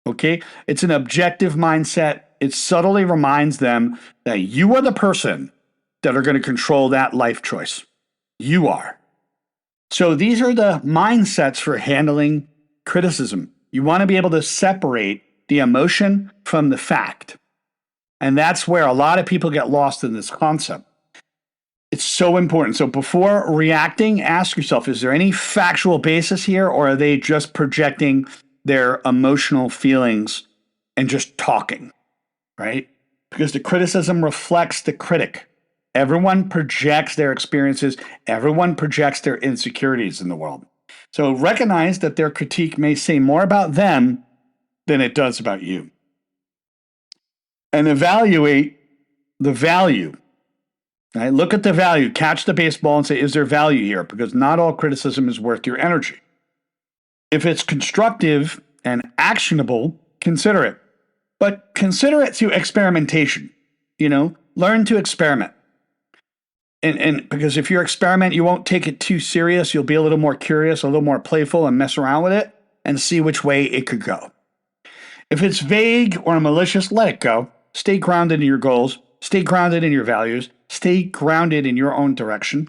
Okay. It's an objective mindset. It subtly reminds them that you are the person that are going to control that life choice. You are. So these are the mindsets for handling criticism. You want to be able to separate the emotion from the fact. And that's where a lot of people get lost in this concept. It's so important. So before reacting, ask yourself, is there any factual basis here, or are they just projecting their emotional feelings and just talking, right? Because the criticism reflects the critic. Everyone projects their experiences. Everyone projects their insecurities in the world. So recognize that their critique may say more about them than it does about you. And evaluate the value. Right? Look at the value. Catch the baseball and say, is there value here? Because not all criticism is worth your energy. If it's constructive and actionable, consider it. But consider it through experimentation. Learn to experiment. And because if you experiment, you won't take it too serious. You'll be a little more curious, a little more playful, and mess around with it and see which way it could go. If it's vague or malicious, let it go. Stay grounded in your goals. Stay grounded in your values. Stay grounded in your own direction.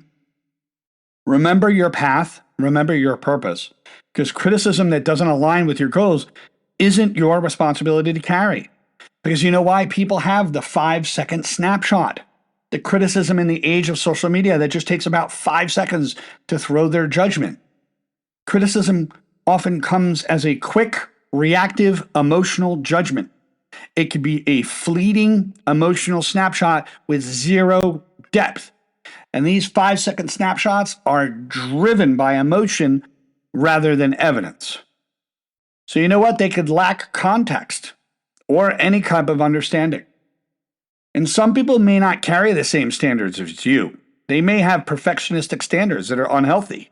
Remember your path. Remember your purpose. Because criticism that doesn't align with your goals isn't your responsibility to carry. Because you know why? People have the 5-second snapshot. The criticism in the age of social media that just takes about 5 seconds to throw their judgment. Criticism often comes as a quick, reactive, emotional judgment. It could be a fleeting emotional snapshot with zero depth. And these 5-second snapshots are driven by emotion rather than evidence. So you know what? They could lack context or any type of understanding. And some people may not carry the same standards as you. They may have perfectionistic standards that are unhealthy.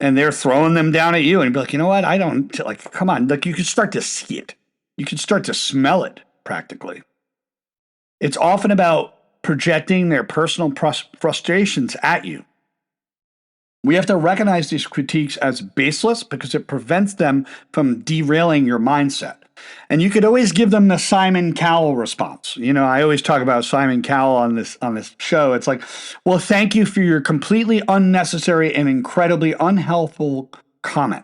And they're throwing them down at you and be like, you know what? I don't, come on. You can start to see it. You can start to smell it, practically. It's often about projecting their personal frustrations at you. We have to recognize these critiques as baseless because it prevents them from derailing your mindset. And you could always give them the Simon Cowell response. I always talk about Simon Cowell on this show. It's like, well, thank you for your completely unnecessary and incredibly unhelpful comment.